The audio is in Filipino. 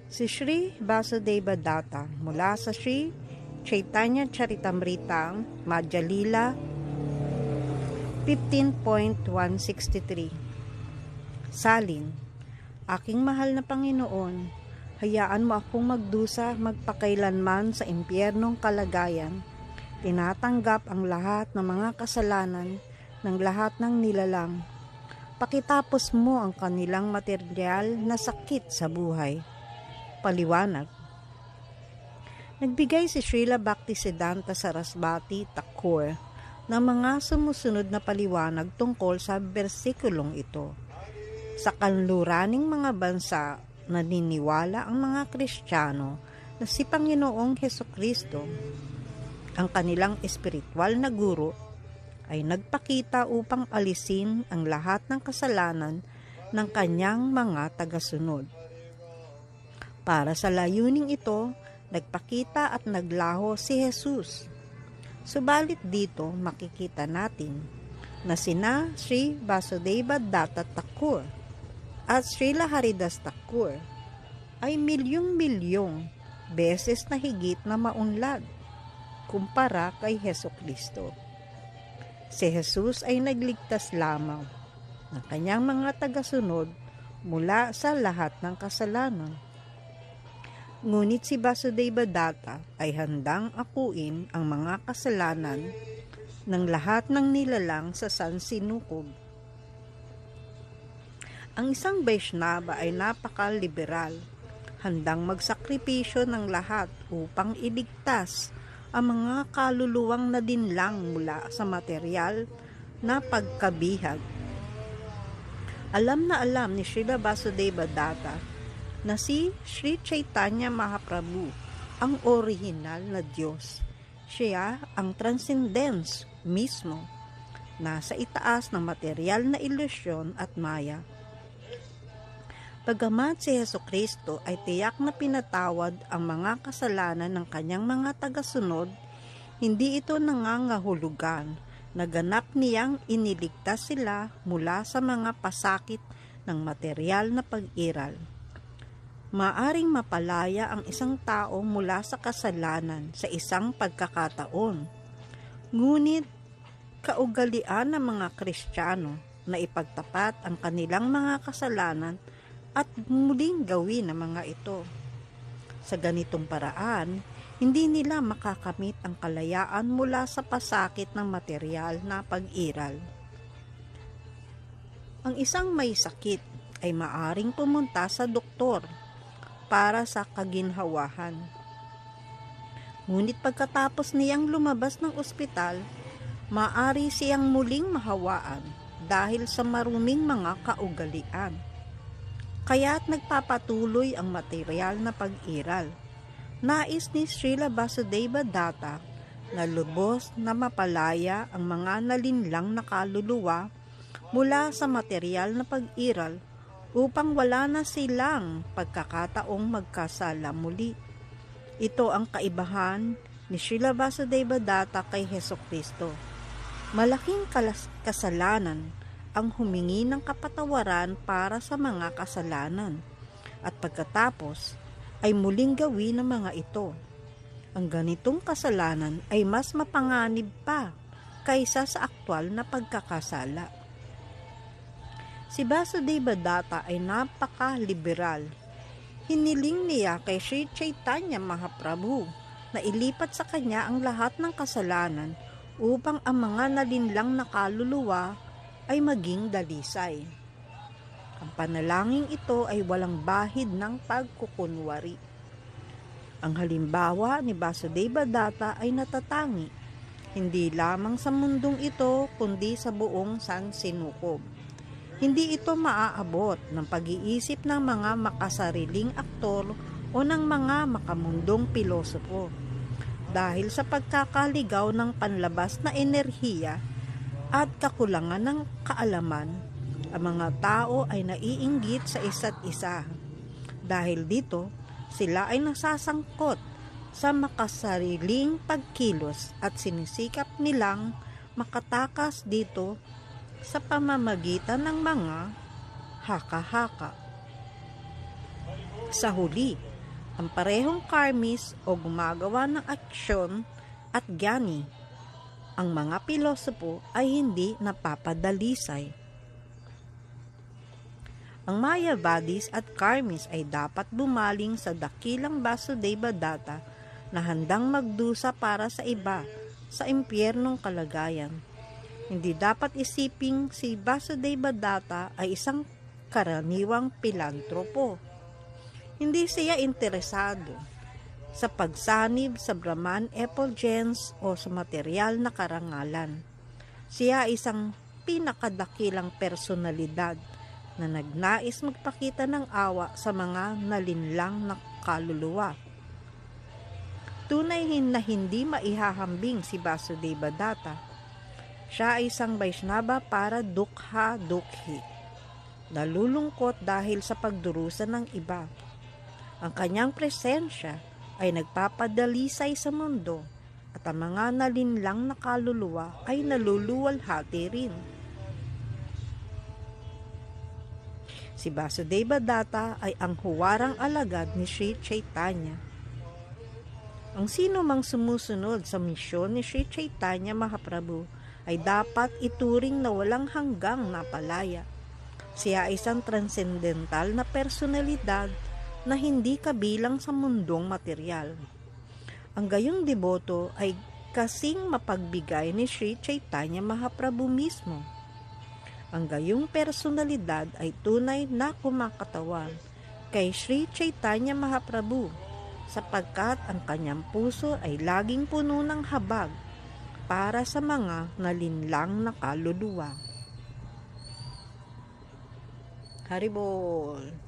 Si Sri Vasudeva Datta mula sa Sri Chaitanya Charitamrita Madhya Lila 15.163. Salin, aking mahal na Panginoon, hayaan mo akong magdusa magpakailanman sa impyernong kalagayan. Tinatanggap ang lahat ng mga kasalanan ng lahat ng nilalang. Pakitapos mo ang kanilang materyal na sakit sa buhay. Paliwanag. Nagbigay si Srila Bhaktisiddhanta Sarasvati Thakur ng mga sumusunod na paliwanag tungkol sa bersikulong ito. Sa kanluraning mga bansa, naniniwala ang mga Kristiyano na si Panginoong Hesukristo, ang kanilang espiritual na guro, ay nagpakita upang alisin ang lahat ng kasalanan ng kanyang mga tagasunod. Para sa layuning ito, nagpakita at naglaho si Jesus. Subalit dito makikita natin na sina Sri Vasudeva Datta Thakur at Srila Haridas Thakur ay milyong-milyong beses na higit na maunlad kumpara kay Hesukristo. Si Jesus ay nagligtas lamang ng kanyang mga tagasunod mula sa lahat ng kasalanan. Ngunit si Vasudeva Datta ay handang akuin ang mga kasalanan ng lahat ng nilalang sa sansinukob. Ang isang Vaishnava ay napaka-liberal, handang magsakripisyo ng lahat upang iligtas ang mga kaluluwang nadinlang mula sa material na pagkabihag. Alam na alam ni Srila Vasudeva Datta na si Sri Chaitanya Mahaprabhu ang orihinal na Diyos. Siya ang transcendence mismo, nasa itaas ng material na ilusyon at maya. Bagamat si Hesukristo ay tiyak na pinatawad ang mga kasalanan ng kanyang mga tagasunod, hindi ito nangangahulugan na ganap niyang iniligtas sila mula sa mga pasakit ng material na pag-iral. Maaring mapalaya ang isang tao mula sa kasalanan sa isang pagkakataon. Ngunit, kaugalian ng mga Kristiyano na ipagtapat ang kanilang mga kasalanan at muling gawin ang mga ito. Sa ganitong paraan, hindi nila makakamit ang kalayaan mula sa pasakit ng material na pag-iral. Ang isang may sakit ay maaring pumunta sa doktor para sa kaginhawahan. Ngunit pagkatapos niyang lumabas ng ospital, maaari siyang muling mahawaan dahil sa maruming mga kaugalian. Kaya't nagpapatuloy ang material na pag-iral. Nais ni Srila Vasudeva Datta na lubos na mapalaya ang mga nalinlang na kaluluwa mula sa material na pag-iral upang wala na silang pagkakataong magkasala muli. Ito ang kaibahan ni Srila Vasudeva Datta kay Hesukristo. Malaking kasalanan ang humingi ng kapatawaran para sa mga kasalanan at pagkatapos ay muling gawin ang mga ito. Ang ganitong kasalanan ay mas mapanganib pa kaysa sa aktwal na pagkakasala. Si Vasudeva Datta ay napaka-liberal. Hiniling niya kay Sri Chaitanya Mahaprabhu na ilipat sa kanya ang lahat ng kasalanan upang ang mga nalinlang na kaluluwa ay maging dalisay. Ang panalangin ito ay walang bahid ng pagkukunwari. Ang halimbawa ni Vasudeva Datta ay natatangi, hindi lamang sa mundong ito kundi sa buong sansinukob. Hindi ito maaabot ng pag-iisip ng mga makasariling aktor o ng mga makamundong pilosopo. Dahil sa pagkakaligaw ng panlabas na enerhiya at kakulangan ng kaalaman, ang mga tao ay naiinggit sa isa't isa. Dahil dito, sila ay nasasangkot sa makasariling pagkilos at sinisikap nilang makatakas dito sa pamamagitan ng mga haka-haka. Sa huli, ang parehong karmis o gumagawa ng aksyon at gyani. Ang mga pilosopo ay hindi napapadalisay. Ang Mayavadis at karmis ay dapat bumaling sa dakilang Vasudevadatta na handang magdusa para sa iba sa impyernong kalagayan. Hindi dapat isiping si Vasudevadatta ay isang karaniwang pilantropo. Hindi siya interesado sa pagsanib sa Brahman effulgence o sa material na karangalan. Siya ay isang pinakadakilang personalidad na nagnais magpakita ng awa sa mga nalinlang na kaluluwa. Tunay na hindi maihahambing si Vasudevadatta. Siya ay isang Vaishnava para dukha dukhi. Nalulungkot dahil sa pagdurusa ng iba. Ang kanyang presensya ay nagpapadalisay sa mundo at ang mga nalinlang na kaluluwa ay naluluwalhati rin. Si Vasudevadatta ay ang huwarang alagad ni Sri Chaitanya. Ang sino mang sumusunod sa misyon ni Sri Chaitanya Mahaprabhu ay dapat ituring na walang hanggang napalaya. Siya ay isang transcendental na personalidad na hindi kabilang sa mundong material. Ang gayong deboto ay kasing mapagbigay ni Sri Chaitanya Mahaprabhu mismo. Ang gayong personalidad ay tunay na kumakatawan kay Sri Chaitanya Mahaprabhu sapagkat ang kanyang puso ay laging puno ng habag para sa mga nalinlang na kaluluwa. Haribol!